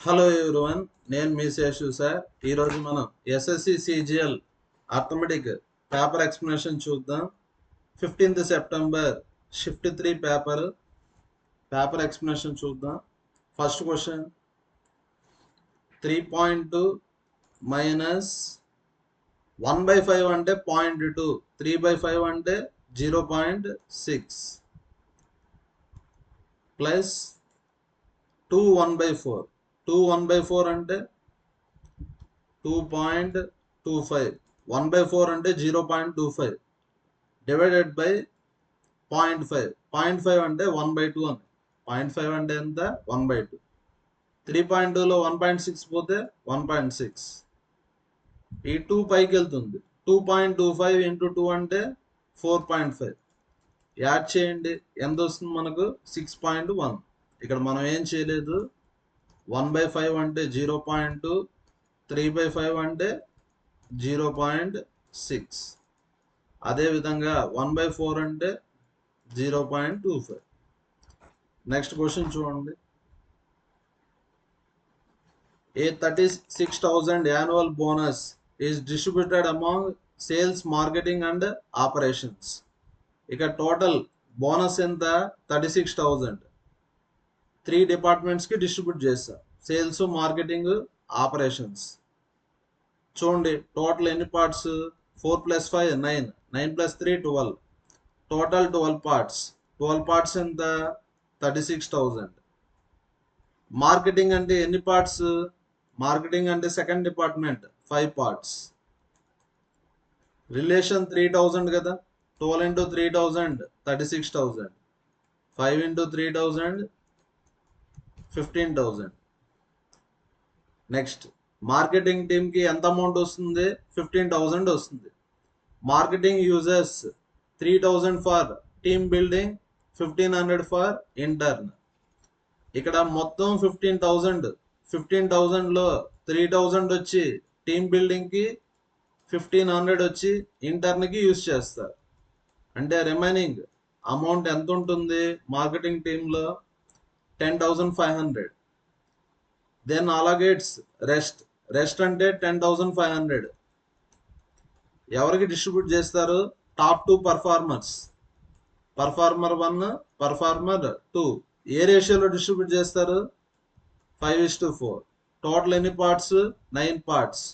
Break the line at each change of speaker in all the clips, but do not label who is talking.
Hello everyone, నేను మీ Seshu sir. ఈరోజు మనం SSC CGL arithmetic paper explanation చూద్దాం. 15th September shift 3 paper explanation చూద్దాం. ఫస్ట్ క్వశ్చన్ 3.2 మైనస్ 1/5 అంటే 0.2, 3/5 అంటే 0.6 ప్లస్ 2 1/4. 2 1/4 అంటే 2.25. 1/4 అంటే 0.25 డివైడెడ్ బై 0.5. 0.5 అంటే 1/2 అని. 0.5 అంటే ఎంత? 1/2. 3.2లో 1.6 పోతే 1.6. ఈ 2 పైకి వెళ్తుంది. 2.25 ఇంటూ 2 అంటే 4.5. యాడ్ చేయండి, ఎంత వస్తుంది మనకు? 6.1. ఇక్కడ మనం ఏం చేయలేదు. 1/5 అంటే 0.2, 3/5 అంటే 0.6. అదేవిధంగా 1/4 అంటే 0.25. నెక్స్ట్ క్వశ్చన్ చూడండి. ఏ 36,000 annual bonus is distributed among sales, marketing and operations. ఇక టోటల్ బోనస్ ఎంత? 36,000. 3 డిపార్ట్మెంట్స్కి డిస్ట్రిబ్యూట్ చేస్తా. Sales, marketing, operations. చూడండి టోటల్ ఎన్ని పార్ట్స్? 4 + 5 9, 9 + 3 12. Total 12 parts. 12 పార్ట్స్ ఎంత? 36,000. మార్కెటింగ్ అంటే ఎన్ని పార్ట్స్? మార్కెటింగ్ అంటే సెకండ్ డిపార్ట్మెంట్, 5 పార్ట్స్. రిలేషన్ 3000 కదా. 12 into 3000 36,000. 5 into 3000 15,000. నెక్స్ట్ మార్కెటింగ్ టీమ్కి ఎంత అమౌంట్ వస్తుంది? 15,000 వస్తుంది. Marketing users 3,000 for team building, 1,500 for intern. ఇక్కడ మొత్తం 15,000. 15,000లో 3,000 వచ్చి టీమ్ బిల్డింగ్కి, 1,500 వచ్చి ఇంటర్న్కి యూజ్ చేస్తారు. అంటే రిమైనింగ్ అమౌంట్ ఎంత ఉంటుంది మార్కెటింగ్ టీంలో? 10,500. దెన్ అలాగేట్స్ రెస్ట్ అంటే 10,500. ఎవరికి డిస్ట్రిబ్యూట్ చేస్తారు? Top 2 performers. Performer 1, performer 2. ఏ రేషియోలో డిస్ట్రిబ్యూట్ చేస్తారు? 5:4. టోటల్ ఎన్ని పార్ట్స్? 9 పార్ట్స్.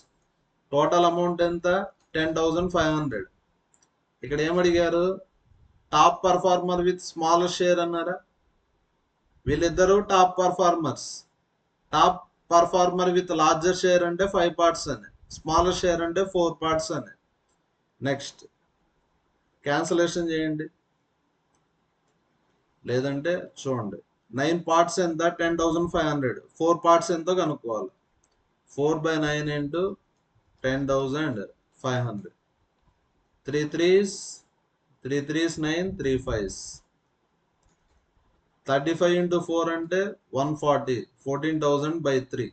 టోటల్ అమౌంట్ ఎంత? 10,500. ఇక్కడ ఏమడిగారు? Top performer with smaller share అన్నారా? వీళ్ళిద్దరూ top performers. Top performer with larger share అంటే 5 పార్ట్స్ అని, స్మాలర్ షేర్ అంటే 4 పార్ట్స్ అని. నెక్స్ట్ క్యాన్సలేషన్ చేయండి. లేదంటే చూడండి 9 పార్ట్స్ ఎంత? 10,500. 4 పార్ట్స్ ఎంతో కనుక్కోవాలి. 4/9 into 10,500. 3 3s 9, 3 5s. 35 into 4 అంటే 140. 14,000/3.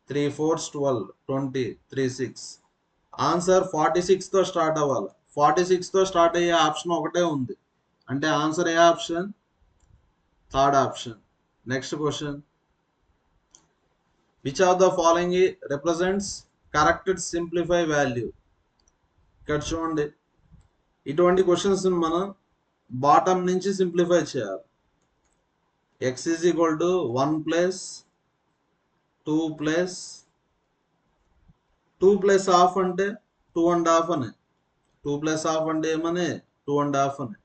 3 4s 12, 20, 3 6. ఆన్సర్ 46తో స్టార్ట్ అవ్వాలి. 46తో స్టార్ట్ అయ్యే ఆప్షన్ ఒకటే ఉంది. అంటే ఆన్సర్ ఏ option? Third option. Next question. Which of the following represents corrected simplify value? ఇక్కడ చూడండి, ఇటువంటి క్వశ్చన్స్ మనం బాటమ్ నుంచి సింప్లిఫై చేయాలి. x = 1 + 2 + 2 + ½ అంటే 2.5 అని. 2 + ½ అంటే ఏమని? 2.5 అని.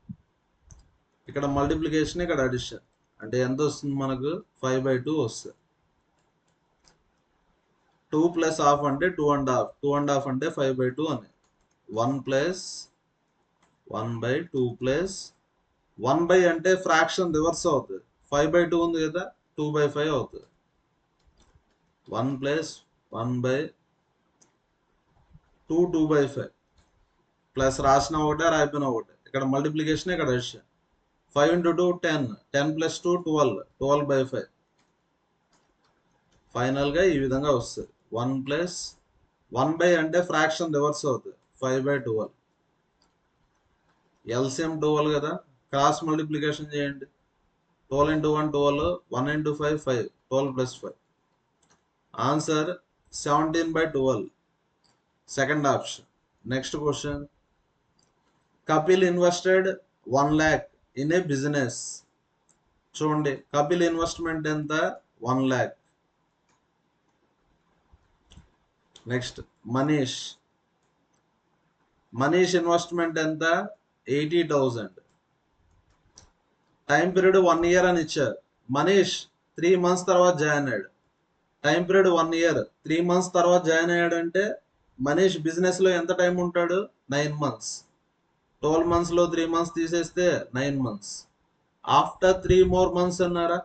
ఇక్కడ మల్టిప్లికేషన్, ఇక్కడ అడిషన్. అంటే ఎంత వస్తుంది మనకు? 5/2 వస్తుంది. 2 + ½ అంటే 2.5. 2.5 అంటే 5/2 అని. 1 + 1/2 + 1 అంటే ఫ్రాక్షన్ రివర్స్ అవుతుంది. 5/2 ఉంది కదా, 2/5 అవుతుంది. 1 + 1/2 2/5 ప్లస్ రాసిన ఒకటే, రాయిపోయిన ఒకటే. ఇక్కడ మల్టిప్లికేషన్, ఇక్కడ అడిషన్. 5 into 2 10, 10 + 2 12, 12/5. ఫైనల్గా ఈ విధంగా వస్తుంది. 1 + 1 అంటే ఫ్రాక్షన్ రివర్స్ అవుతుంది. 5/12. ఎల్సిఎం 12 కదా, క్రాస్ మల్టిప్లికేషన్ చేయండి. 12 into 1 12, 1 into 5 5, 12 + 5. Answer 17/12. Second option. Next question. Kapil invested 1 lakh in a business. చూడండి కపిల్ ఇన్వెస్ట్మెంట్ ఎంత 1 lakh. నెక్స్ట్ మనీష్ ఇన్వెస్ట్మెంట్ ఎంత 80,000. టైం పీరియడ్ 1 year అని ఇచ్చారు. మనీష్ 3 months తర్వాత జాయిన్ అయ్యాడు. టైం పీరియడ్ 1 year, 3 months తర్వాత జాయిన్ అయ్యాడు అంటే మనీష్ బిజినెస్ లో ఎంత టైం ఉంటాడు? 9 months. 12 months లో 3 months తీసేస్తే 9 months. ఆఫ్టర్ 3 more months అన్నారా?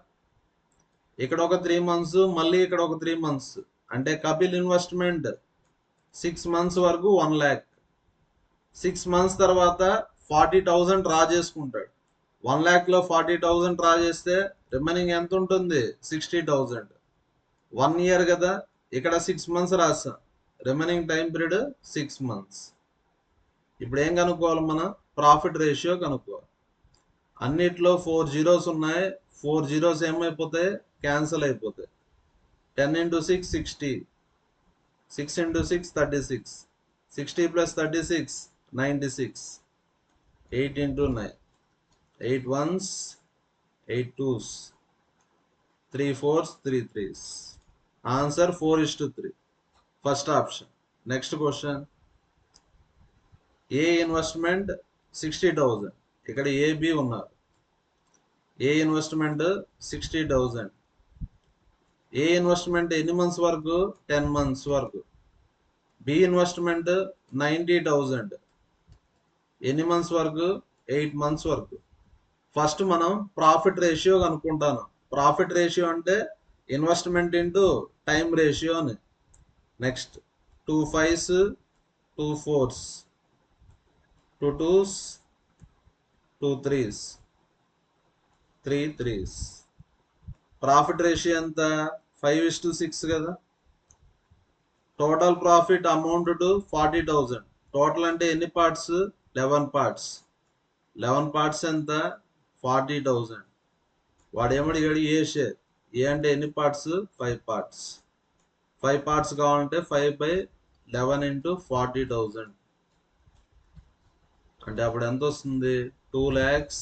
ఇక్కడ ఒక 3 months, మళ్ళీ ఇక్కడ ఒక 3 months. అంటే కపిల్ ఇన్వెస్ట్మెంట్ 6 months వరకు 1 lakh. 6 months తర్వాత 40,000 డ్రా చేసుకుంటాడు. 1 lakh లో 40,000 డ్రా చేస్తే రిమైనింగ్ ఎంత ఉంటుంది? 60,000. 1 year కదా, ఇక్కడ 6 months రాస్తాం. Remaining time period 6 months. ఇప్పుడు ఏం కనుక్కోవాలి? మనం ప్రాఫిట్ రేషియో కనుక్కోవాలి. అన్నిట్లో 4 zeros ఉన్నాయి. 4 zeros ఏమైపోతాయి? క్యాన్సిల్ అయిపోతాయి. 10 into 6 60. 6 into 6 36. 60 plus 36 96. 8 into 9. 8 ones, 8 twos, 3 fours, 3 threes. Answer 4:3. First option. Next question. A investment 60,000. ఇక్కడ AB ఉన్నారు. A investment 60,000. ఏ ఇన్వెస్ట్మెంట్ ఎన్ని మంత్స్ వరకు? 10 months వరకు. B investment 90,000. ఎన్ని మంత్స్ వరకు? 8 months వరకు. ఫస్ట్ మనం ప్రాఫిట్ రేషియో కనుక్కుంటాను. ప్రాఫిట్ రేషియో అంటే ఇన్వెస్ట్మెంట్ ఇంటూ టైం రేషియో అని. Next 2 5s, 2 4s, 2 2s, 2 3s, 3 3s. Profit ratio ఎంత? 5:6 కదా. Total profit amount to 40,000. Total అంటే ఎన్ని పార్ట్స్? 11 parts. 11 parts ఎంత? 40,000. వాడు ఏమడిగాడు? ఏ షేర్. ఏ అంటే ఎన్ని పార్ట్స్? 5 parts. 5 parts కావాలంటే 5/11 into 40,000. అంటే అప్పుడు ఎంత వస్తుంది? 2 lakhs.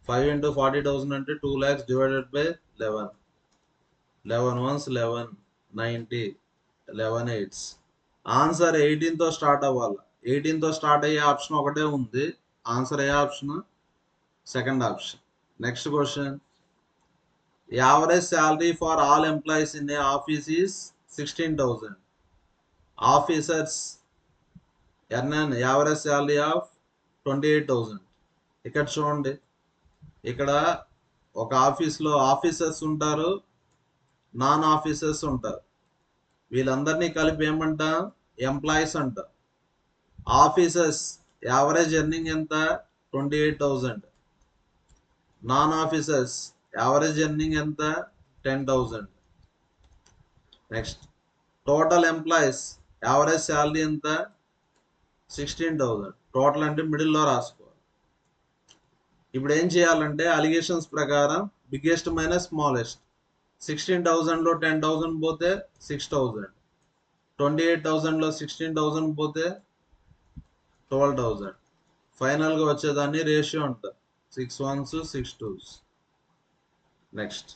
5 into 40,000 అంటే 2 lakhs divided by 11. 11 ones 11, 90, 11 8s. Answer 18తో start అవ్వాలి. 18తో స్టార్ట్ అయ్యే ఆప్షన్ ఒకటే ఉంది. ఆన్సర్ ఏ option? Second option. Next question. Average salary for all employees in a office is 16,000. Officers earn an average salary of 28,000. ఇక్కడ చూడండి, ఇక్కడ ఒక ఆఫీస్లో ఆఫీసర్స్ ఉంటారు, నాన్ ఆఫీసర్స్ ఉంటారు. వీళ్ళందరినీ కలిపి ఏమంటాం? ఎంప్లాయీస్ అంటాం. ఆఫీసర్స్ యావరేజ్ ఎర్నింగ్ ఎంత? 28,000. నాన్ ఆఫీసర్స్ యావరేజ్ ఎర్నింగ్ ఎంత? 10,000. Next total employees average salary ఎంత? 16,000. టోటల్ అంటే మిడిల్లో రాసుకోవాలి. ఇప్పుడు ఏం చేయాలంటే అలిగేషన్స్ ప్రకారం బిగ్గెస్ట్ మైనస్ స్మాలెస్ట్. 16,000లో 10,000 పోతే 6,000. 28,000లో 16,000 పోతే 12,000. ఫైనల్గా వచ్చేదాన్ని రేషియో అంటారు. 6 ones, 6 twos. నెక్స్ట్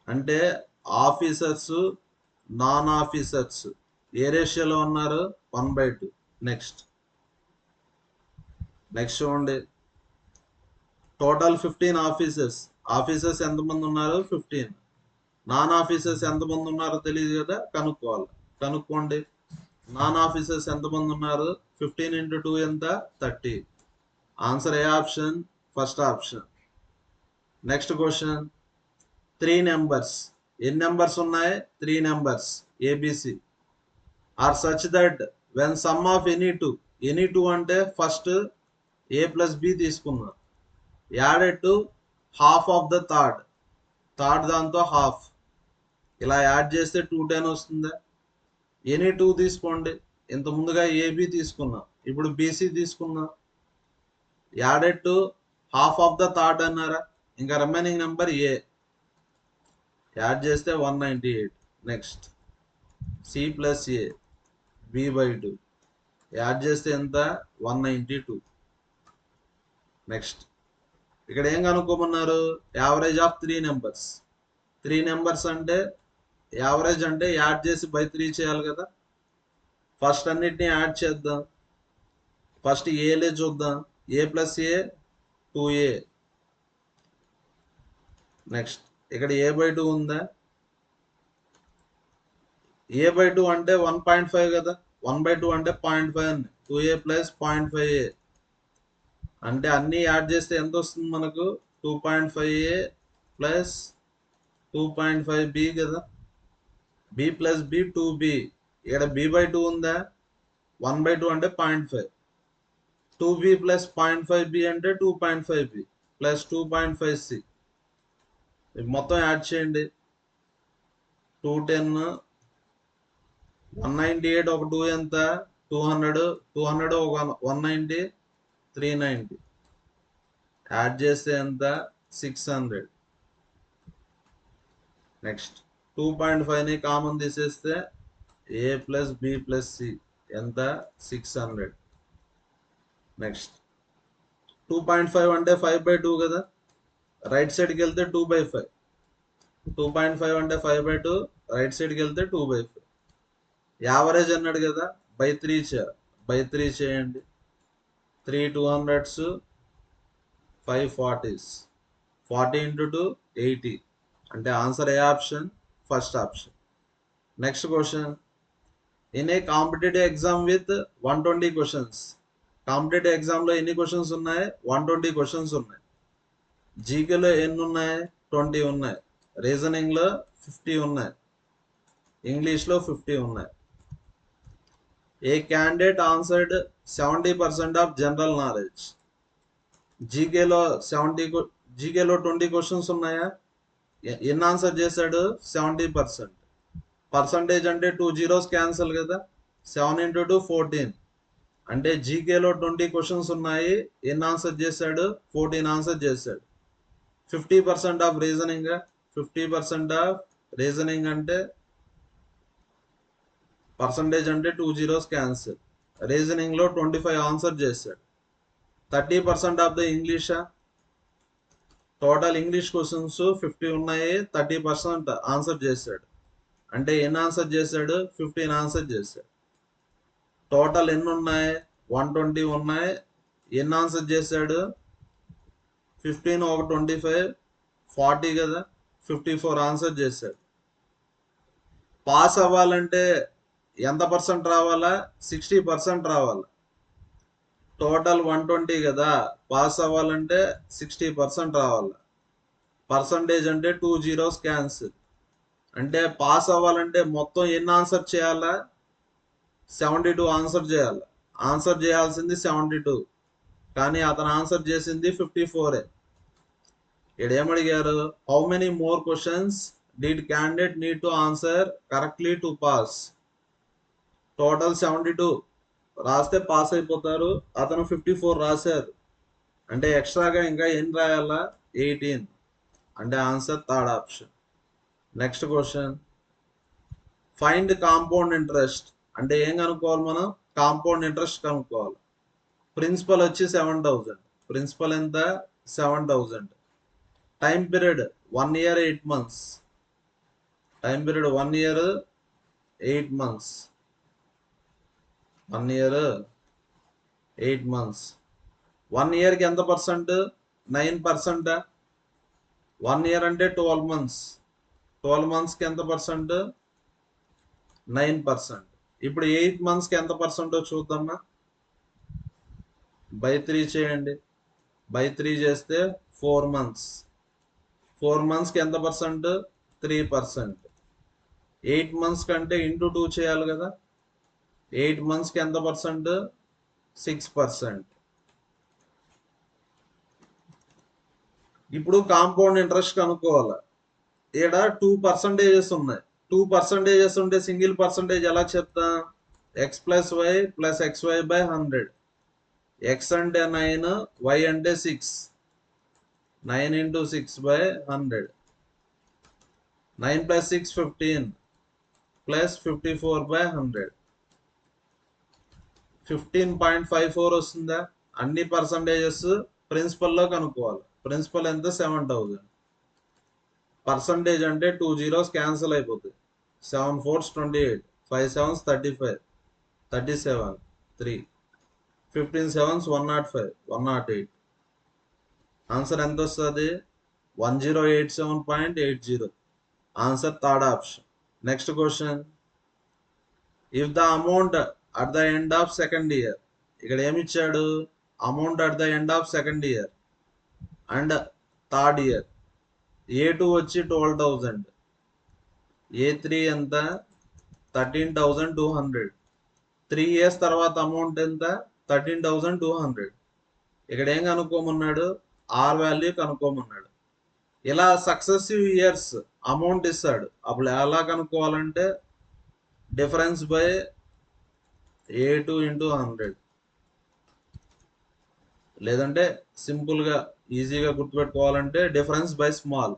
అంటే ఆఫీసర్స్, నాన్ ఆఫీసర్స్ ఏ రేషియోలో ఉన్నారు? 1/2. నెక్స్ట్ చూడండి, టోటల్ 15 ఆఫీసర్స్. ఆఫీసర్స్ ఎంతమంది ఉన్నారు? 15. నాన్ ఆఫీసర్స్ ఎంతమంది ఉన్నారో తెలియదు కదా, కనుక్కోండి. నాన్ ఆఫీసర్స్ ఎంతమంది ఉన్నారు? 15 into 2 ఎంత? 30. ఆన్సర్ ఏ option? First option. Next question. 3 numbers. ఎన్ని నెంబర్స్ ఉన్నాయి? 3 numbers A B C are such that when sum of any two అంటే ఫస్ట్ ఏ ప్లస్ బి తీసుకున్నాం, added to half of the third దాంతో half, ఇలా యాడ్ చేస్తే 210 వస్తుందా? ఎనీ టూ తీసుకోండి. ఇంత ముందుగా ఏబి తీసుకున్నాం, ఇప్పుడు బీసీ తీసుకున్నాం. Added to half of the third అన్నారా? ఇంకా రిమైనింగ్ నెంబర్ ఏ యాడ్ చేస్తే 198. Next C plus A B by 2 add చేస్తే ఎంత 192. నెక్స్ట్ ఇక్కడ ఏం కనుక్కోమన్నారు, యావరేజ్ ఆఫ్ 3 నెంబర్స్. 3 నెంబర్స్ అంటే యావరేజ్ అంటే యాడ్ చేసి బై 3 చేయాలి కదా. ఫస్ట్ అన్నిటిని యాడ్ చేద్దాం. ఫస్ట్ ఏలే చూద్దాం. ఏ ప్లస్ ఏ 2a. నెక్స్ట్ ఇక్కడ ఏ బై 2 ఉందా, ఏ బై 2 అంటే 1.5 కదా, 1/2 అంటే 0.5 అని 2a ప్లస్ 0.5a అంటే అన్ని యాడ్ చేస్తే ఎంత వస్తుంది మనకు 2.5a ప్లస్ 2.5b కదా. b plus b 2b. ఇక్కడ b బై 2 ఉందా, 1/2 అంటే 0.5, 2b ప్లస్ 0.5b అంటే 2.5b ప్లస్ 2.5c. మొత్తం యాడ్ చేయండి. 210, 198 ఒక 2 ఎంత 200, 200 ఒక 190, 390 యాడ్ చేస్తే ఎంత 600. నెక్స్ట్ 2.5ని కామన్ తీసేస్తే ఏ ప్లస్ బి ప్లస్ సి ఎంత 600. నెక్స్ట్ 2.5 అంటే 5/2 కదా, రైట్ సైడ్కి వెళ్తే 2/5. 2.5 అంటే 5/2, రైట్ సైడ్కి వెళ్తే 2/5. యావరేజ్ అన్నాడు కదా, బై 3 చేయాలి. బై 3 చేయండి. 3 200s, 5 40s, 40 into 2 80 అంటే ఆన్సర్ ఏ option, first option. Next question, in a competitive exam with 120 questions. Competitive ఎగ్జామ్లో ఎన్ని క్వశ్చన్స్ ఉన్నాయి, 120 క్వశ్చన్స్ ఉన్నాయి. జీకేలో ఎన్ని ఉన్నాయి, 20 ఉన్నాయి. రీజనింగ్లో 50 ఉన్నాయి. ఇంగ్లీష్లో 50 ఉన్నాయి. A candidate answered 70% of general knowledge. జీకేలో 20 క్వశ్చన్స్ ఉన్నాయా, ఎన్ని ఆన్సర్ చేశాడు 70%. పర్సంటేజ్ అంటే 2 zeros క్యాన్సల్ కదా, 7 into 2 14 అంటే జీకేలో 20 క్వశ్చన్స్ ఉన్నాయి, ఎన్ని ఆన్సర్ చేశాడు 14 ఆన్సర్ చేశాడు. 50% ఆఫ్ రీజనింగ్, 50% ఆఫ్ రీజనింగ్ అంటే పర్సంటేజ్ అంటే 2 zeros క్యాన్సిల్. రీజనింగ్లో 25 ఆన్సర్ చేశాడు. 30% ఆఫ్ ద ఇంగ్లీషా, టోటల్ ఇంగ్లీష్ క్వశ్చన్స్ 50 ఉన్నాయి, 30% ఆన్సర్ చేశాడు. అంటే ఎన్ని ఆన్సర్ చేశాడు 15 ఆన్సర్ చేశాడు. టోటల్ ఎన్ని ఉన్నాయి 120 ఉన్నాయి, ఎన్ని ఆన్సర్ చేశాడు 15 ఒక 25 40 కదా, 54 ఆన్సర్ చేశాడు. పాస్ అవ్వాలంటే ఎంత పర్సెంట్ రావాలా, 60% రావాలా. టోటల్ 120 కదా, పాస్ అవ్వాలంటే 60% రావాలా. పర్సంటేజ్ అంటే 2 zeros క్యాన్సిల్. అంటే పాస్ అవ్వాలంటే మొత్తం ఎన్ని ఆన్సర్ చేయాలా 72 ఆన్సర్ చేయాలి. ఆన్సర్ చేయాల్సింది 72, కానీ అతను ఆన్సర్ చేసింది 54. ఇక్కడ ఏమడిగారు, how many more questions did candidate need to answer correctly to pass. Total 72 రాస్తే పాస్ అయిపోతారు, అతను 54 రాశారు. అంటే ఎక్స్ట్రాగా ఇంకా ఎన్ని రాయాలా 18 అంటే answer third option. Next question, find compound interest అంటే ఏం కనుక్కోవాలి మనం, కాంపౌండ్ ఇంట్రెస్ట్ కనుక్కోవాలి. ప్రిన్సిపల్ వచ్చి 7000, ప్రిన్సిపల్ ఎంత 7000. Time period 1 year 8 months, time period 1 year 8 months, 1 year 8 months. 1 yearకి ఎంత పర్సెంట్ 9%. 1 year అంటే 12 months, 12 monthsకి ఎంత పర్సెంట్ 9%. ఇప్పుడు 8 monthsకి ఎంత పర్సెంటో చూద్దామా. బై 3 చేయండి. బై 3 చేస్తే 4 months, 4 monthsకి ఎంత పర్సెంట్ 3%. 8 months కంటే ఇంటూ 2 చేయాలి కదా, 8 monthsకి ఎంత పర్సెంట్ 6%. ఇప్పుడు కాంపౌండ్ ఇంట్రెస్ట్ కనుక్కోవాలి. ఇక్కడ 2% ఉన్నాయి. 2% ఉంటే సింగిల్ పర్సంటేజ్ ఎలా చెప్తాం, X plus Y plus XY by 100. X అంటే 9, వై అంటే 6, 9 into 6 by 100. 9 plus 6 15, ప్లస్ 54/100 15.54 వస్తుందా? అన్ని పర్సంటేజెస్ ప్రిన్సిపల్లో కనుక్కోవాలి. ప్రిన్సిపల్ ఎంత? 7,000. పర్సంటేజ్ అంటే 2 zeros క్యాన్సిల్ అయిపోతుంది. 7 4s 28, 5 7s 35, 37, 3, 15 7s 105, 108. ఆన్సర్ ఎంత వస్తుంది? 1087.80. Answer third option. Next question, if the amount at the end of second year, ఇక్కడ ఏమి ఇచ్చాడు? Amount at the end of second year and third year. A2 వచ్చి 12,000, A3 ఎంత? 13,200. 3 years తర్వాత amount ఎంత? 13,200. ఇక్కడ ఏం కనుక్కోమన్నాడు? Are value కనుక్కోమన్నాడు. ఇలా సక్సెసివ్ ఇయర్స్ అమౌంట్ ఇస్తాడు. అప్పుడు ఎలా కనుక్కోవాలంటే డిఫరెన్స్ బై A2 ఇంటూ 100, లేదంటే సింపుల్గా ఈజీగా గుర్తుపెట్టుకోవాలంటే difference by small.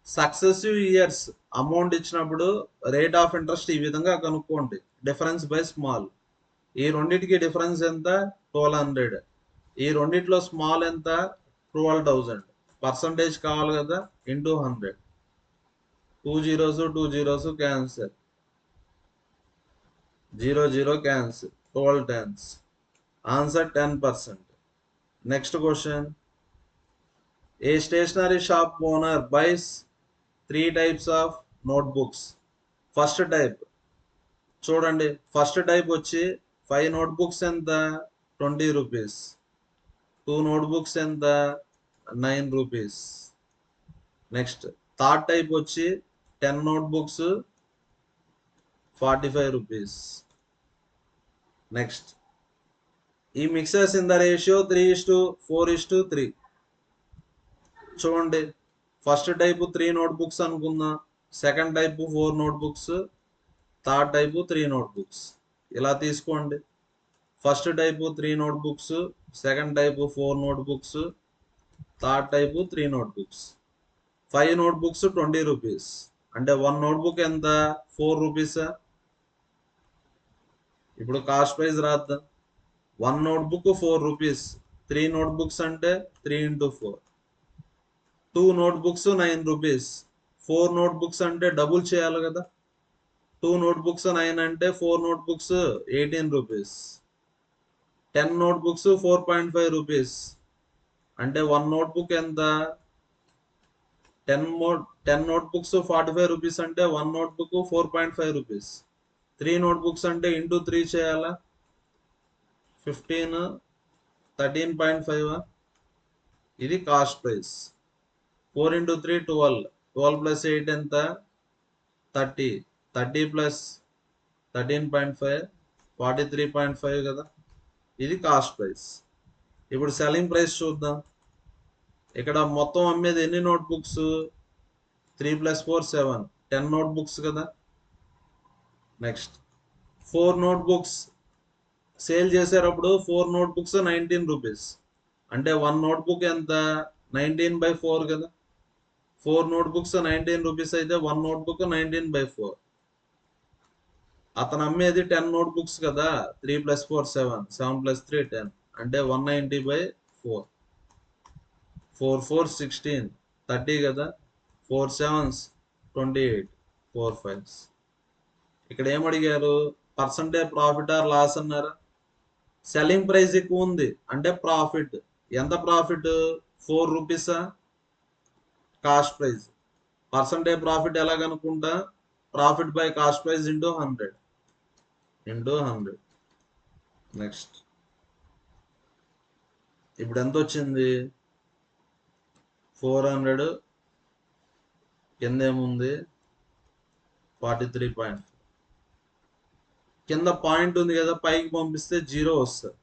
Successive years amount ఇచ్చినప్పుడు రేట్ ఆఫ్ ఇంట్రెస్ట్ ఈ విధంగా కనుక్కోండి, డిఫరెన్స్ బై స్మాల్. ఈ రెండింటికి డిఫరెన్స్ ఎంత? 1200. ఈ రెండిట్లో స్మాల్ ఎంత? 12,000. పర్సంటేజ్ కావాలి కదా, into 100. 2 zeros 2 zeros cancel, 0 0 cancel, 12 tens. Answer 10%. Next question, a stationery shop owner buys 3 types of notebooks. First type చూడండి, ఫస్ట్ టైప్ వచ్చి 5 notebooks ఎంత? 20 rupees. 2 notebooks ఎంత? 9 rupees. నెక్స్ట్ థర్డ్ టైప్ వచ్చి 10 notebooks 45 rupees. నెక్స్ట్ ఈ mixers in the ratio 3:4:3. చూడండి, first type 3 notebooks అనుకుందాం, second type 4 notebooks, third type 3 notebooks. ఇలా తీసుకోండి. First type 3 notebooks, second type 4 notebooks, third type 3 notebooks. 5 notebooks 20 rupees. అంటే 1 notebook ఎంత? 4 rupees. ఇప్పుడు cost price రాద్దాం. 1 notebook 4 rupees. 3 notebooks అంటే 3 into 4. 2 notebooks 9 rupees. 4 notebooks అంటే double చేయాలి కదా. 2 notebooks 9 అంటే 4 notebooks 18 rupees. 10 notebooks 4.5 rupees. అంటే 1 notebook ఎంత? 10 notebooks 45 rupees అంటే 1 notebook 4.5 rupees. 3 notebooks అంటే ఇంటూ 3 చేయాలా? 15, 13.5. ఇది కాస్ట్ ప్రైస్. 4 into 3 12. 12 plus 8 ఎంత? 30. 30 plus 13.5 43.5 కదా. ఇది కాస్ట్ ప్రైస్. ఇప్పుడు సెల్లింగ్ ప్రైస్ చూద్దాం. ఇక్కడ మొత్తం అమ్మేది ఎన్ని నోట్బుక్స్? 3 + 4 7, 10 notebooks కదా. నెక్స్ట్ 4 notebooks సేల్ చేసేటప్పుడు 4 notebooks 19 rupees. అంటే 1 notebook ఎంత? 19/4 కదా. 4 notebooks 19 rupees అయితే 1 notebook 19/4. అతను అమ్మేది 10 notebooks కదా. 3 + 4 7, 7 + 3 10. అంటే 190/4. 4 4 16, 30 కదా. 4 7s 28, 4 5s. ఇక్కడ ఏమడిగారు? పర్సంటేజ్ ప్రాఫిట్ ఆర్ లాస్ అన్నారా. సెల్లింగ్ ప్రైస్ ఎక్కువ ఉంది అంటే ప్రాఫిట్. ఎంత ప్రాఫిట్? 4 రూపీసా? Cost price. పర్సంటేజ్ ప్రాఫిట్ ఎలా కనుక్కుంటా? Profit by cost price into 100. Next ఇప్పుడు ఎంత వచ్చింది? 400 కింద ఏముంది? 43. కింద పాయింట్ ఉంది కదా, పైకి పంపిస్తే 0 వస్తుంది.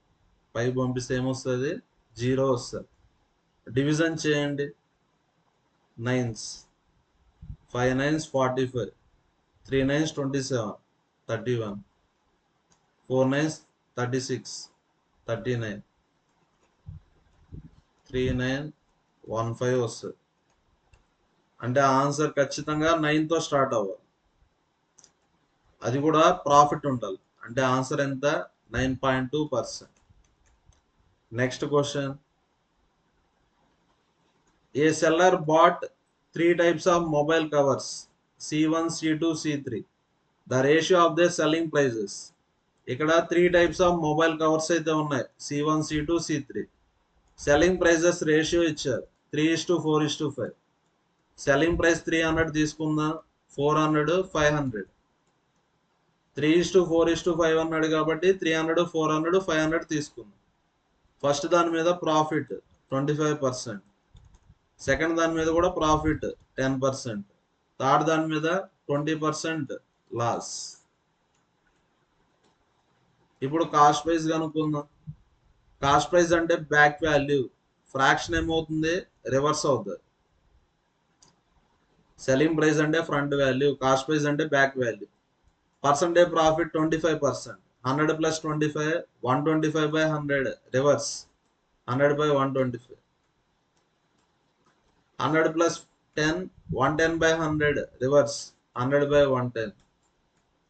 పైకి పంపిస్తే ఏమొస్తుంది? 0 వస్తుంది. డివిజన్ చేయండి. 9s 5 9s 45, 3 9s 27, 31, 4 9s 36, 39, 3 9 1 5 వస్తుంది. అంటే ఆన్సర్ ఖచ్చితంగా 9తో స్టార్ట్ అవ్వాలి. అది కూడా ప్రాఫిట్ ఉండాలి. అంటే ఆన్సర్ ఎంత? 9.2%. Next question. A seller bought 3 types of mobile covers C1, C2, C3. The ratio of their selling prices. ఇక్కడ 3 types of మొబైల్ కవర్స్ అయితే ఉన్నాయి. C1, C2, C3. Selling prices ratio ఇచ్చారు 3:4:5. సెల్లింగ్ ప్రైస్ 300 తీసుకుందాం, 400, 500. 3:4:5 అన్నాడు కాబట్టి 300, 400, 500 తీసుకుందాం. First దాని మీద ప్రాఫిట్ 25%, సెకండ్ దాని మీద కూడా ప్రాఫిట్ 10%, థర్డ్ దాని మీద 20% లాస్. ఇప్పుడు కాస్ట్ ప్రైస్ కనుక్కుందాం. కాస్ట్ ప్రైస్ అంటే బ్యాక్ వాల్యూ, ఫ్రాక్షన్ ఏమవుతుంది? రివర్స్ అవుతుంది. సెల్లింగ్ ప్రైస్ అంటే ఫ్రంట్ వాల్యూ, కాస్ట్ ప్రైస్ అంటే back value. Percentage profit 25%. 100 + 25, 125/100 reverse, 100/125. 100 + 10, 110/100 reverse, 100/110.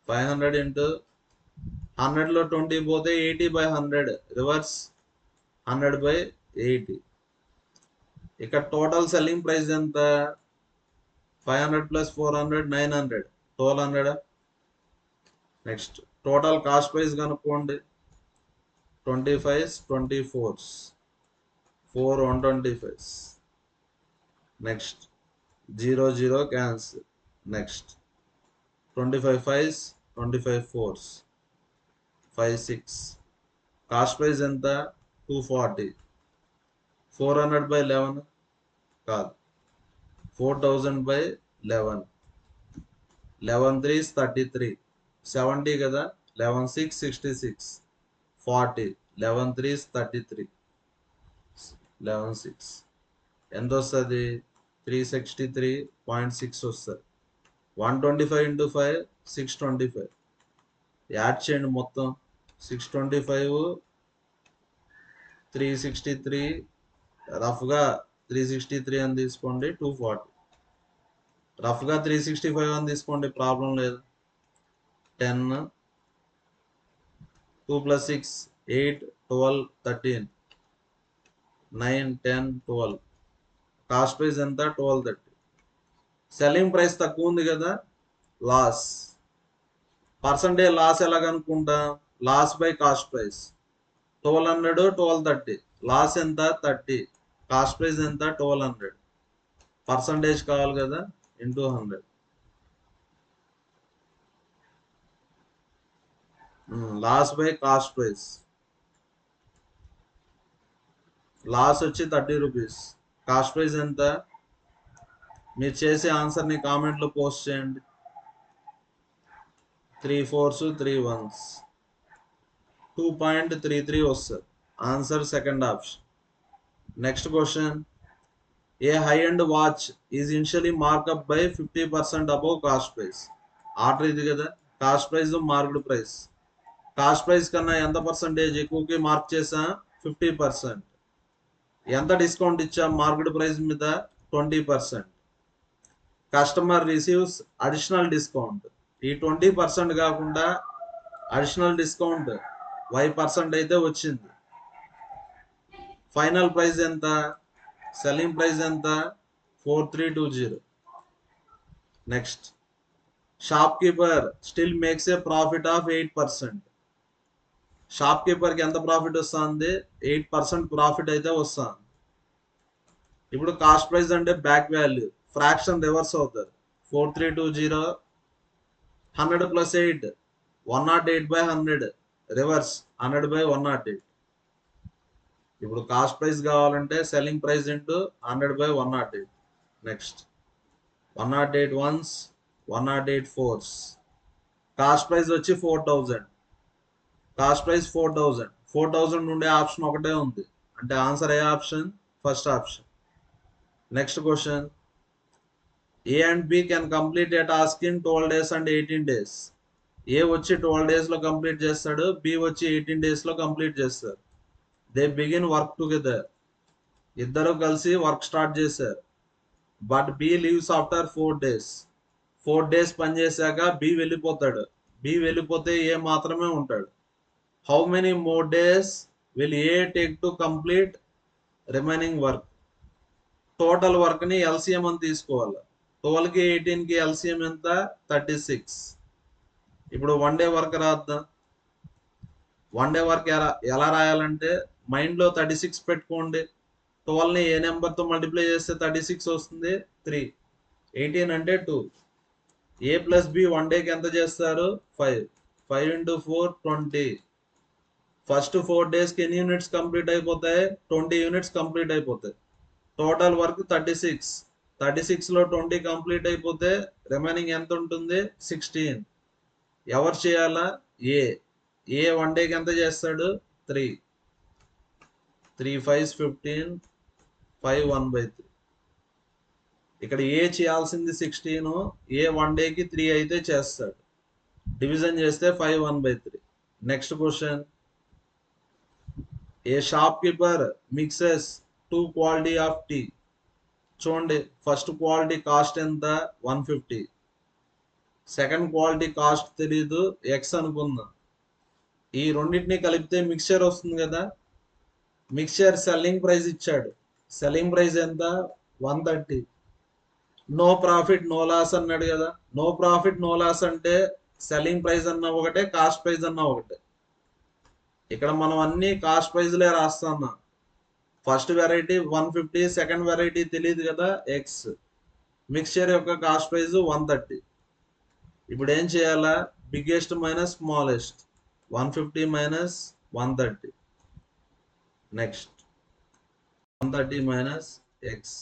500 into 100లో 20 పోతే 80/100 రివర్స్, 100/80. ఇక్కడ టోటల్ సెల్లింగ్ ప్రైస్ ఎంత? 500 + 400, 900, 1200. నెక్స్ట్ టోటల్ కాస్ట్ ప్రైస్ కనుక్కోండి. 25s, 24s, 4 125s. Next 0 0 cancel. Next 25 5s, 25 4s, 5 6. Cost price ఎంత? 240. 400/11 కాదు, 4000/11. 11 3s 33, 70 కదా. 11 6 66, 40. 11 3s 33, 11 6 ఎంత వస్తుంది? 363.6 వస్తుంది. 125 into 5, 625. యాడ్ చేయండి మొత్తం. 625, 363, రఫ్గా 363 అని తీసుకోండి. 240, రఫ్గా 365 అని తీసుకోండి, ప్రాబ్లం లేదు. 10, 2 + 6, 8, 12, 13, 9, 10, 12. కాస్ట్ ప్రైస్ ఎంత? 1230. సెల్లింగ్ ప్రైస్ తక్కువ ఉంది కదా, లాస్. పర్సంటేజ్ లాస్ ఎలా కనుక్కుంటాం? Loss by cost price. 1200, 1230. Loss ఎంత? 30. కాస్ట్ ప్రైస్ ఎంత? 1200. పర్సంటేజ్ కావాలి కదా, into 100. Loss by cost price. Loss వచ్చి 30 రూపీస్. కాస్ట్ ప్రైస్ ఎంత? మీరు చేసే ఆన్సర్ని కామెంట్లో పోస్ట్ చేయండి. 3 4s, 3 1s, 2.33 వస్తుంది. Answer second option. Next question. A high and watch is initially markup by 50% above cost price. Order ఇది కదా, cost price marked price. Cost price కన్నా ఎంత పర్సంటేజ్ ఎక్కువకి మార్క్ చేసా? 50%. ఎంత డిస్కౌంట్ ఇచ్చా మార్కెట్ ప్రైస్ మీద? 20%. Customer receives additional discount. ఈ 20% కాకుండా అడిషనల్ డిస్కౌంట్ 5% అయితే వచ్చింది. ఫైనల్ ప్రైస్ ఎంత? సెల్లింగ్ ప్రైస్ ఎంత? 4320. Next. Shop keeper still makes a profit of 8%. Shop కీపర్కి ఎంత ప్రాఫిట్ వస్తుంది? 8% ప్రాఫిట్ అయితే వస్తుంది. ఇప్పుడు కాస్ట్ ప్రైస్ అంటే బ్యాక్ వాల్యూ, ఫ్రాక్షన్ రివర్స్ అవుతుంది. 4320, 100 + 8, 108/100 రివర్స్, 100/108. ఇప్పుడు కాస్ట్ ప్రైస్ కావాలంటే selling price into 100/108. Next 108 1s, 108 4s. Cost price వచ్చి 4000. Cost price 4000. 4000 నుండి ఆప్షన్ ఒకటే ఉంది, అంటే ఆన్సర్ ఏ option? First option. Next question. A and B can complete a task in 12 days and 18 days. A వచ్చి 12 days లో complete చేస్తాడు, B వచ్చి 18 days లో కంప్లీట్ చేస్తారు. They begin work together. ఇద్దరు కలిసి వర్క్ స్టార్ట్ చేశారు. But B leaves after 4 days. 4 days పని చేశాక బి వెళ్ళిపోతాడు. బి వెళ్ళిపోతే ఏ మాత్రమే ఉంటాడు. How many more days will a take to complete remaining work? Total work ని ఎల్సిఎం అని తీసుకోవాలి. 12 కి 18 కి ఎల్సిఎం ఎంత? 36. ఇప్పుడు వన్ డే వర్క్ రాద్దాం. వన్ డే వర్క్ ఎలా రాయాలంటే మైండ్ లో 36 పెట్టుకోండి. 12 ని ఏ నెంబర్ తో మల్టిప్లై చేస్తే 36 వస్తుంది? 3. 18 అంటే 2. ఏ ప్లస్ బి వన్ డేకి ఎంత చేస్తారు? 5. 5 into 4 20. ఫస్ట్ 4 డేస్ కి ఎన్ని యూనిట్స్ కంప్లీట్ అయిపోతాయి? 20 యూనిట్స్ కంప్లీట్ అయిపోతాయి. Total work 36. 36 లో 20 కంప్లీట్ అయిపోతే రిమైనింగ్ ఎంత ఉంటుంది? 16. ఎవరు చేయాలా? ఏ వన్ డేకి ఎంత చేస్తాడు? 3. 3 5 15. 5 1/3. ఇక్కడ ఏ చేయాల్సింది 16. ఏ వన్ డేకి 3 అయితే చేస్తాడు. డివిజన్ చేస్తే 5 1/3. Next question. A shopkeeper mixes 2 quality of tea. చూడండి, ఫస్ట్ క్వాలిటీ కాస్ట్ ఎంత? 150. సెకండ్ క్వాలిటీ కాస్ట్ తెలీదు, ఎక్స్ అనుకుందాం. ఈ రెండింటిని కలిపితే మిక్చర్ వస్తుంది కదా. మిక్చర్ సెల్లింగ్ ప్రైస్ ఇచ్చాడు. సెల్లింగ్ ప్రైస్ ఎంత? 130. నో ప్రాఫిట్ నో లాస్ అన్నాడు కదా. నో ప్రాఫిట్ నో లాస్ అంటే సెల్లింగ్ ప్రైస్ అన్న ఒకటే, కాస్ట్ ప్రైస్ అన్న ఒకటే. ఇక్కడ మనం అన్ని కాస్ట్ ప్రైజ్లే రాస్తున్నాం. ఫస్ట్ వెరైటీ 150, సెకండ్ వెరైటీ తెలియదు కదా, ఎక్స్. మిక్చర్ యొక్క కాస్ట్ ప్రైస్ 130. ఇప్పుడు ఏం చేయాలా? Biggest minus smallest. 150 minus 130. Next 130 minus x.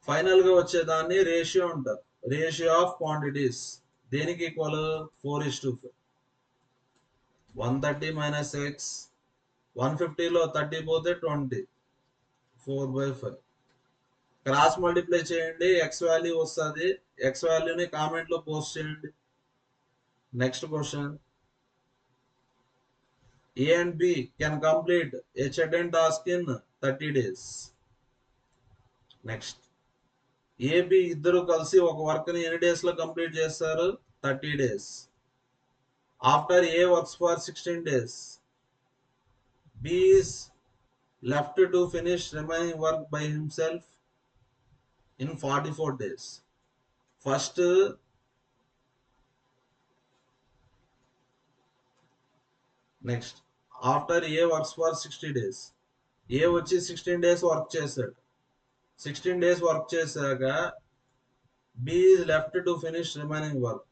Final గా వచ్చేదాన్ని రేషియో అంటారు. రేషియో ఆఫ్ క్వాంటిటీస్ దేనికి ఈక్వల్? 4:5. 130 minus x. 150లో 30 పోతే 20. 4/5. క్రాస్ మల్టిప్లై చేయండి, ఎక్స్ వాల్యూ వస్తుంది. ఎక్స్ వాల్యూని కామెంట్ లో పోస్ట్ చేయండి. Next question. A and B can complete a certain task in 30 days. Next. A B ఇద్దరు కలిసి ఒక వర్క్ ని ఎన్ని డేస్ లో కంప్లీట్ చేస్తారు? 30 days. After A works for 16 days, B is left to finish remaining work by himself in 44 days. First, next, after A works for 60 days. A వచ్చి 16 days work చేశాడు. 16 days work చేశాక B is left to finish remaining work.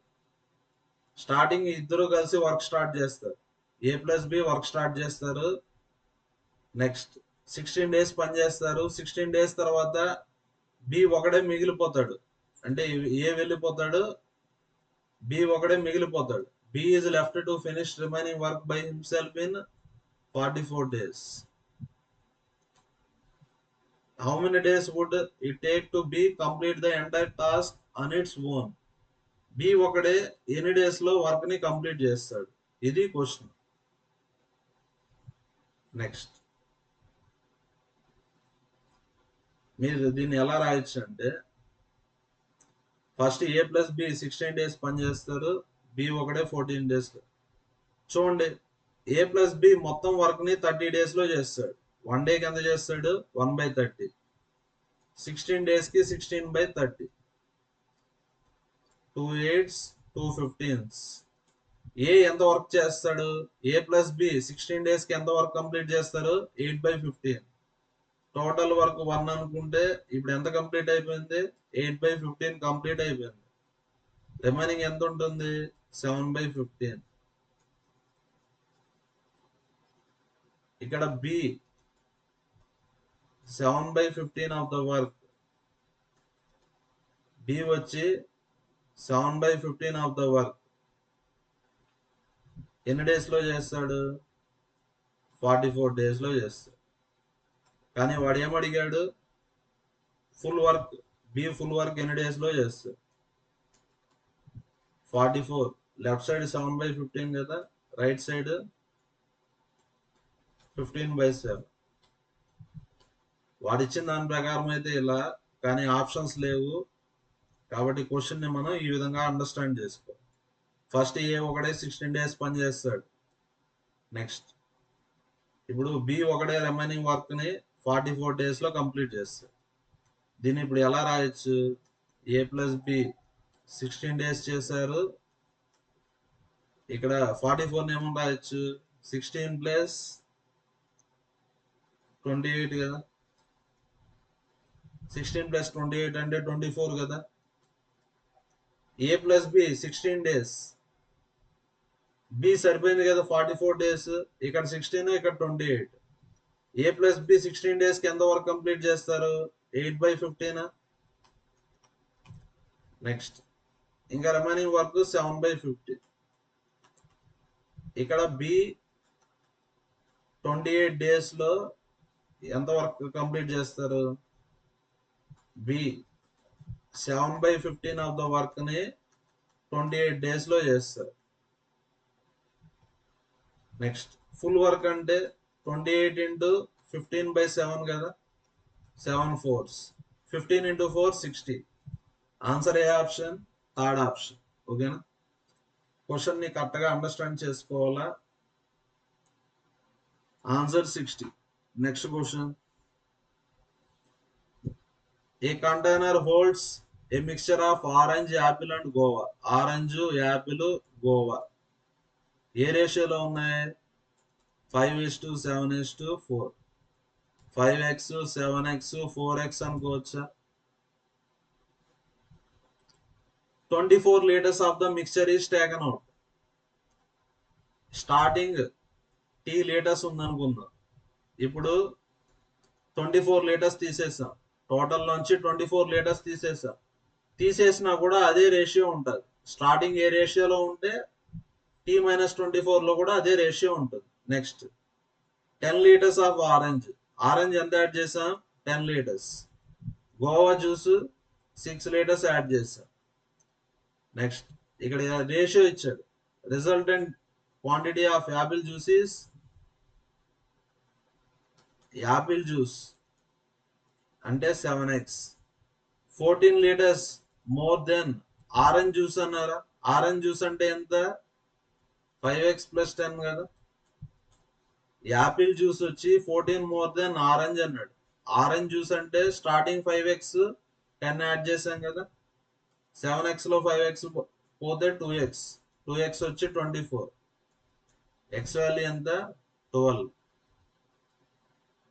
Starting ఇద్దరు కలిసి work start చేస్తారు. A plus B work start చేస్తారు. Next 16 days పని చేస్తారు. 16 days తర్వాత B ఒకడే మిగిలిపోతాడు. అంటే ఏ వెళ్ళిపోతాడు, బి ఒకడే మిగిలిపోతాడు. B is left to finish remaining work by himself in 44 days. How many days would it take to B complete the entire task on its own? B ఒకడే ఎన్ని డేస్ లో work ని complete చేస్తాడు? ఇది question. Next, మీరు దీన్ని ఎలా రాయొచ్చు అంటే, first A plus B 16 days పని చేస్తారు. బి ఒకడే 14 days. చూడండి, ఏ ప్లస్ బి మొత్తం వర్క్ ని 30 days లో చేస్తాడు. వన్ డేకి ఎంత చేస్తాడు? 1/30. 16 days కి 16/30. 2 8s 2 15s. ఏ ఎంత వర్క్ చేస్తాడు? ఏ ప్లస్ బి 16 days కి ఎంత వర్క్ కంప్లీట్ చేస్తారు? 8/15. టోటల్ వర్క్ 1 అనుకుంటే ఇప్పుడు ఎంత కంప్లీట్ అయిపోయింది? 8/15 కంప్లీట్ అయిపోయింది. రిమైనింగ్ ఎంత ఉంటుంది? 7/15. ఇక్కడ B 7/15 of the work. B వచ్చి 7/15 ఆఫ్ ద వర్క్ ఎన్ని డేస్ లో చేస్తాడు? 44 days లో చేస్తాడు. కానీ వాడు ఏమడిగాడు? Full work. B full work ఎన్ని డేస్ లో చేస్తాడు? 44. లెఫ్ట్ సైడ్ 7/15 కదా, రైట్ సైడ్ 15/7. వాడిచ్చిన దాని ప్రకారం అయితే ఇలా, కానీ ఆప్షన్స్ లేవు. కాబట్టి క్వశ్చన్ ని మనం ఈ విధంగా అండర్స్టాండ్ చేసుకో. ఫస్ట్ ఏ ఒకడే 16 days పని చేస్తాడు. నెక్స్ట్ ఇప్పుడు బి ఒకడే రిమైనింగ్ వర్క్ ని 44 days లో కంప్లీట్ చేస్తాడు. దీన్ని ఇప్పుడు ఎలా రాయొచ్చు? ఏ ప్లస్ బి 16 days చేశారు, ఇక్కడ 44 ఏమో రాయొచ్చు 16 ప్లస్ 28 కదా, 16 ప్లస్ 28 అంటే 24 కదా. ఏ ప్లస్ బి 16 days, బి సరిపోయింది కదా 44 days, ఇక్కడ 16 ఇక్కడ 28. ఏ ప్లస్ బి 16 days కి ఎంత వరకు కంప్లీట్ చేస్తారు? 8/15. నెక్స్ట్ ఇంకా రిమైనింగ్ వర్క్ 7/50. ఇక్కడ బి 28 days లో ఎంత వర్క్ కంప్లీట్ చేస్తారు? బి 7/15 ఆఫ్ ద వర్క్ ని 28 days లో చేస్తారు. నెక్స్ట్ ఫుల్ వర్క్ అంటే 28 into 15/7 కదా, 7 4s, 15 into 4 60. ఆన్సర్ ఏ ఆప్షన్? Third option. ఓకేనా? క్వశ్చన్ ని కరెక్ట్ గా అండర్స్టాండ్ చేసుకోవాలా. Answer 60. Next question. A container holds a mixture of orange, apple and guava. Orange, apple, guava ఏ రేషియోలో ఉన్నాయి? 5:7:4. 5x 7x 4x అనుకోవచ్చా? 24 liters of the mixture is taken out. Starting tea litres ఉందనుకుందాం. ఇప్పుడు 24 liters తీసేసాం. Total నుంచి 24 liters తీసేసాం. తీసేసినా కూడా అదే రేషియో ఉంటుంది. స్టార్టింగ్ ఏ రేషియోలో ఉంటే టీ మైనస్ 24 లో కూడా అదే రేషియో ఉంటుంది. Next 10 liters of orange. Orange ఎంత యాడ్ చేసాం? 10 liters. Goa juice 6 liters add చేసాం. నెక్స్ట్ ఇక్కడ రేషియో ఇచ్చాడు. Resultant quantity of Apple juice is, Apple juice అంటే 7x. 14 liters more than orange juice అన్నారా? ఆరెంజ్ జ్యూస్ అంటే ఎంత? 5x + 10 కదా. యాపిల్ జ్యూస్ వచ్చి 14 మోర్ దెన్ ఆరెంజ్ అన్నాడు. ఆరెంజ్ జ్యూస్ అంటే స్టార్టింగ్ 5x 10 యాడ్ చేసాం కదా. 7x లో 5x పోతే 2x, 2x వచ్చి 24. x వాల్యూ ఎంత? 12.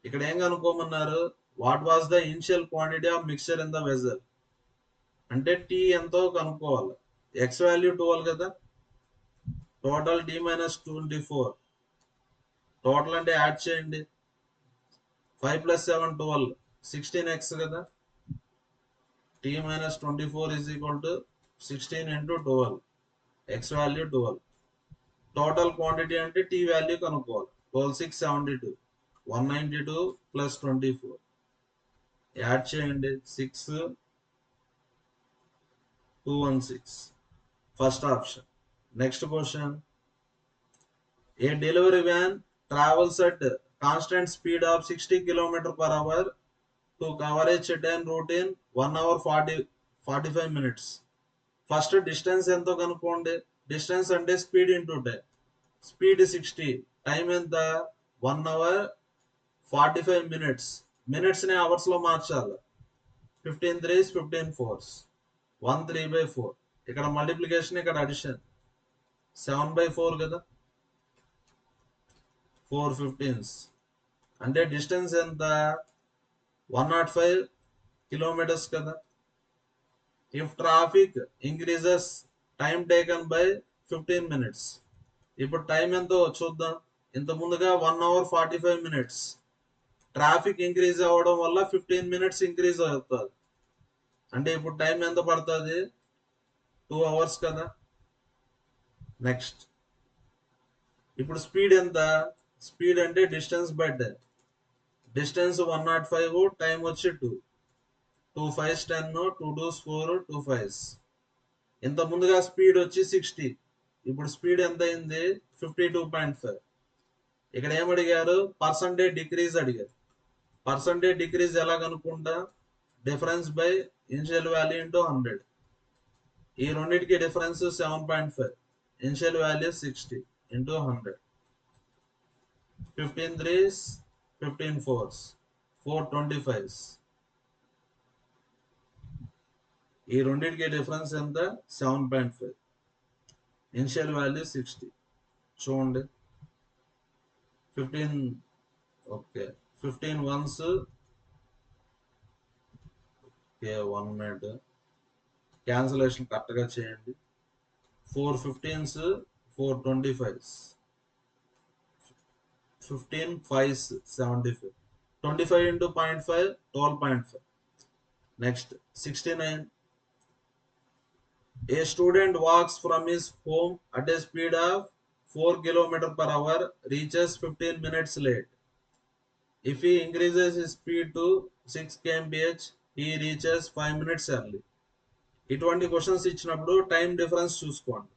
ఇక్కడ ఏం కనుక్కోమన్నారు? What was the initial quantity of mixture in the vessel అంటే టీ ఎంతో కనుక్కోవాలి. x వాల్యూ 12 కదా. Total T minus 24. టోటల్ అంటే యాడ్ చేయండి. 5 + 7 12, 16x కదా. T minus 24 is equal to 16 into 12. x value 12. Total quantity అంటే టీ వాల్యూ కనుక్కోవాలి. 12 6 72, 192 + 24 add చేయండి. 6 216. First option. Next question. A delivery van travels at constant speed of 60 km/h to cover a certain route in 1 hour 45 minutes. First distance ఎంతో కనుక్కోండి. Distance అంటే speed into time. Speed 60, time ఎంత? 1 hour 45 minutes. Minutes ని hours లో మార్చాలి. 15 3s 15 4s, 1 3/4. ఇక్కడ multiplication, ఇక్కడ addition. 7/4 కదా. 4 15s అంటే డిస్టెన్స్ ఎంత? 105 kilometers కదా. If traffic increases time taken by 15 minutes. ఇప్పుడు టైం ఎంతో చూద్దాం. ఇంత ముందుగా 1 hour 45 minutes. ట్రాఫిక్ ఇంక్రీజ్ అవ్వడం వల్ల 15 minutes ఇంక్రీజ్ అవుతుంది. అంటే ఇప్పుడు టైం ఎంత పడుతుంది? 2 hours కదా. నెక్స్ట్ ఇప్పుడు స్పీడ్ ఎంత? స్పీడ్ అంటే distance by time. Distance 105, time వచ్చి 2. 2 5s 10, 2 2s 4, 2 5s. ఇంత ముందుగా స్పీడ్ వచ్చి 60. ఇప్పుడు స్పీడ్ ఎంత అయింది? 52.5. ఇక్కడ ఏం అడిగారు? పర్సంటేజ్ డిక్రీజ్ అడిగారు. పర్సంటేజ్ డిక్రీజ్ ఎలా కనుక్కుంటా? Difference by initial value into 100. ఈ రెండింటికి difference 7.5. Initial value 60 into 100. 15 3s, 15 4s, 425s. ఈ రెండింటికి డిఫరెన్స్ ఎంత? 7.5. Initial value 60. చూడండి 15. Okay 15 1s. Okay 1 minute cancellation కరెక్ట్గా చేయండి. 4 15s, 4 25s, 15 5s 75. 25 into 0.5 12.5. Next 69. A student walks from his home at a speed of 4 km/h, reaches 15 minutes late. If he increases his speed to 6 kmph, he reaches 5 minutes early. ఇటువంటి questions ఇచ్చినప్పుడు time difference చూసుకోండి.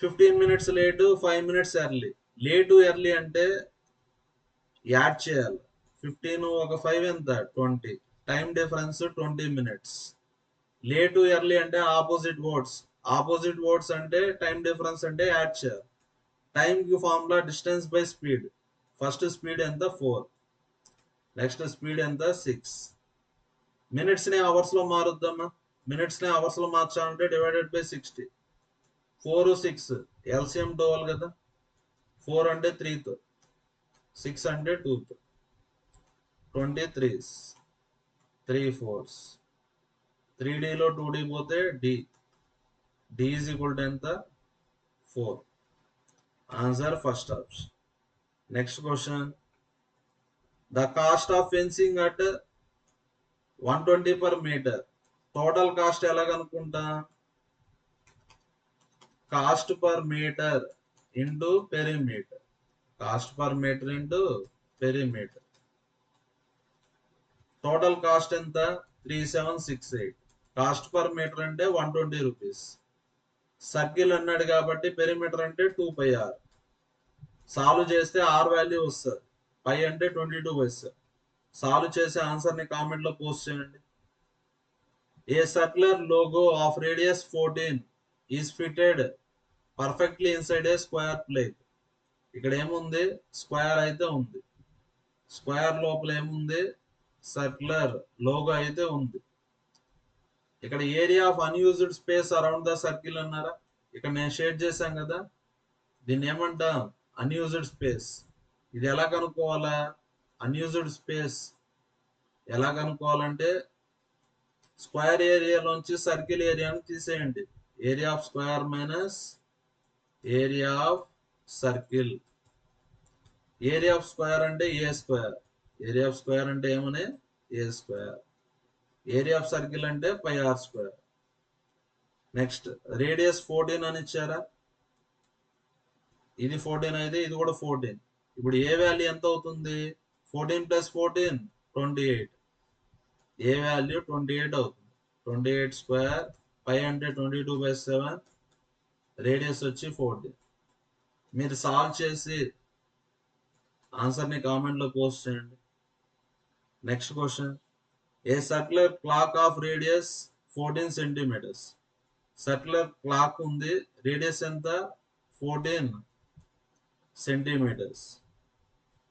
15 minutes late, 5 minutes early. Late early అంటే add చేయాలి. 15 ఒక 5 ఎంత? 20. Time difference 20 minutes. Late early అంటే opposite words అంటే time difference అంటే యాడ్ చేయాలి. టైం కి formula distance by speed. First speed ఎంత? 4. నెక్స్ట్ స్పీడ్ ఎంత? 6. మినిట్స్ ని అవర్స్ లో మారుద్దామా? మినిట్స్ ని అవర్స్ లో మార్చాలంటే డివైడెడ్ బై 60. 4 6 ఎల్సిఎం 12 కదా. 4 అంటే 3తో, 6 అంటే 2తో. 23s, 3 4s. 3Dలో 2D పోతే D. D is equal to ఎంత? 4. Answer first option. Next question. The cost of fencing at 120 per meter. Total cost ఎలా కనుక్కుంటా? Cost per metre into perimeter. Cost per metre into perimeter. Total cost ఎంత? 3768. Cost per metre అంటే 120 rupees. Circle అన్నాడు కాబట్టి perimeter అంటే 2πr. Solve చేస్తే R value వస్తుంది. పై అంటే 22 వస్తుంది. సాల్వ్ చేసే ఆన్సర్ ని కామెంట్ లో పోస్ట్ చేయండి. ఏ circular logo of radius 14 is fitted perfectly inside A square plate. ఇక్కడ ఏముంది? స్క్వేర్ అయితే ఉంది. స్క్వేర్ లోపల ఏముంది? సర్క్యులర్ లోగో అయితే ఉంది. ఇక్కడ area of unused space around the circle అన్నారా? ఇక్కడ నేను షేడ్ చేశాను కదా, దీన్ని ఏమంటాం? Unused space. ఇది ఎలా కనుక్కోవాలా? అన్యూజ్డ్ స్పేస్ ఎలా కనుక్కోవాలంటే స్క్వేర్ ఏరియాలోంచి సర్కిల్ ఏరియాని తీసేయండి. Area of square minus area of circle. Area of square అంటే ఏ స్క్వేర్. ఏరియా ఆఫ్ స్క్వేర్ అంటే ఏమని? ఏ స్క్వేర్. ఏరియా ఆఫ్ సర్కిల్ అంటే πr స్క్వేర్. నెక్స్ట్ రేడియస్ 14 అని ఇచ్చారా? ఇది 14 అయితే ఇది కూడా 14. ఇప్పుడు ఏ వాల్యూ ఎంత అవుతుంది? 14 + 14 28. ఏ వాల్యూ 28 అవుతుంది. 28 స్క్వేర్. పై అంటే 22/7. రేడియస్ వచ్చి 14. మీరు సాల్వ్ చేసి ఆన్సర్ ని కామెంట్ లో పోస్ట్ చేయండి. Next question. A circular clock of radius 14 centimetres. Circular clock ఉంది, రేడియస్ ఎంత? 14 centimeters.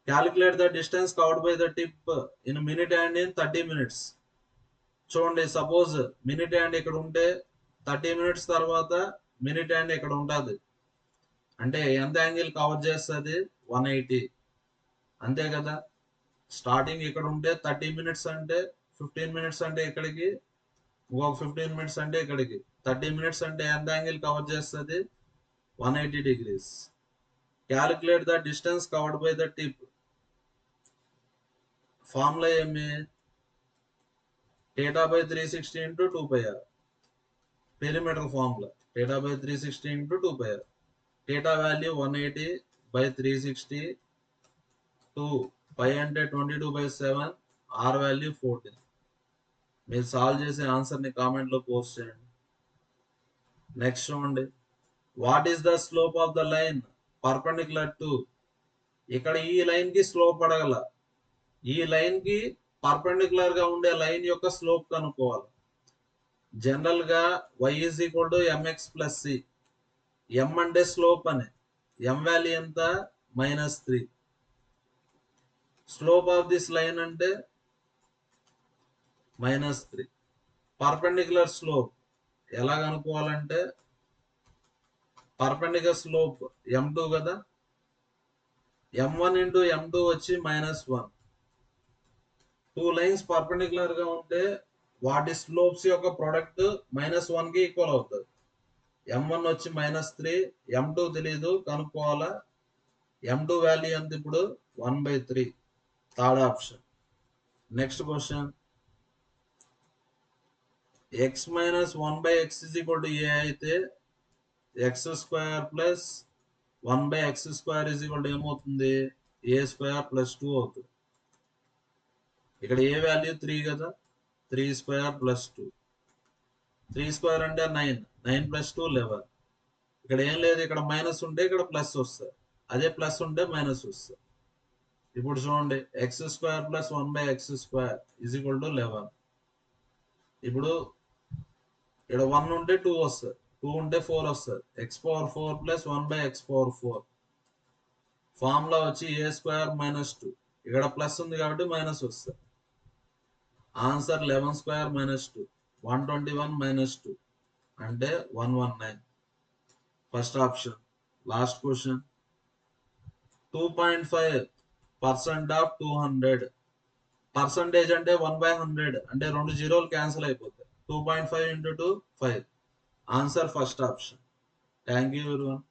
Calculate the distance covered by the tip in a minute and in 30 minutes. చూడండి, సపోజ్ మినిట్ హ్యాండ్ ఇక్కడ ఉంటే 30 minutes తర్వాత minute hand ఇక్కడ ఉంటుంది అంటే ఎంత యాంగిల్ కవర్ చేస్తుంది? 180. అంతే కదా. స్టార్టింగ్ ఇక్కడ ఉంటే 30 minutes అంటే 15 minutes అంటే ఇక్కడికి, ఇంకొక 15 minutes అంటే ఇక్కడికి. 30 minutes అంటే ఎంత యాంగిల్ కవర్ చేస్తుంది? 180 degrees. Calculate the distance covered by the tip. Formula ఏమి? θ/360 into 2πr. Perimeter formula θ/360 into 2πr. θ value 180/360. 2 π అంటే 22/7. R value 14. మీరు సాల్వ్ చేసే ఆన్సర్ ని కామెంట్ లో పోస్ట్ చేయండి. నెక్స్ట్ చూడండి. What is the slope of the line perpendicular to. ఇక్కడ ఈ లైన్ కి స్లోప్ అడగల. ఈ లైన్ కి పర్పెండిక్యులర్ గా ఉండే లైన్ యొక్క స్లోప్ కనుక్కోవాలి. జనరల్ గా y is equal to mx plus C. m అంటే స్లోప్ అని, m వాల్యూ ఎంత -3. స్లోప్ ఆఫ్ దిస్ లైన్ అంటే -3. పర్పెండిక్యులర్ స్లోప్ ఎలా కనుక్కోవాలంటే పర్పెండిక్యులర్ స్లోప్ m2 కదా, m1 ఇంటూ m2 వచ్చి -1. 2 లైన్స్ పర్పెండిక్యులర్ గా ఉంటే వాటి స్లోప్స్ యొక్క ప్రొడక్ట్ -1 కి ఈక్వల్ అవుతుంది. m1 వచ్చి -3, m2 తెలీదు కనుక్కోవాలా. m2 వాల్యూ ఎంత ఇప్పుడు 1/3. Third option. Next question, x minus 1/x is equal to a అయితే x² plus 1/x² is equal to ఏమవుతుంది, a² ప్లస్ 2 అవుతుంది. ఇక్కడ ఏ వాల్యూ 3 కదా, 3² ప్లస్ 2. 3² అంటే 9, 9 ప్లస్ 2 11. ఇక్కడ ఏం లేదు, ఇక్కడ మైనస్ ఉంటే ఇక్కడ ప్లస్ వస్తుంది, అదే ప్లస్ ఉంటే మైనస్ వస్తుంది. ఇప్పుడు చూడండి, x² plus 1/x² is equal to 11. ఇప్పుడు ఇక్కడ 1 ఉంటే 2 వస్తుంది, 2 ఉంటే 4 వస్తుంది. x⁴ plus 1/x⁴. ఫార్ములా వచ్చి a² మైనస్ 2. ఇక్కడ ప్లస్ ఉంది కాబట్టి మైనస్ వస్తుంది. ఆన్సర్ 11² మైనస్ 2, 121 మైనస్ 2 అంటే 119. First option. Last question, 2.5% of 200. Percentage అంటే 1/100 అంటే 2 జీరోలు క్యాన్సిల్ అయిపోతాయి. 2.5 into 2 5. Answer first option. Thank you everyone.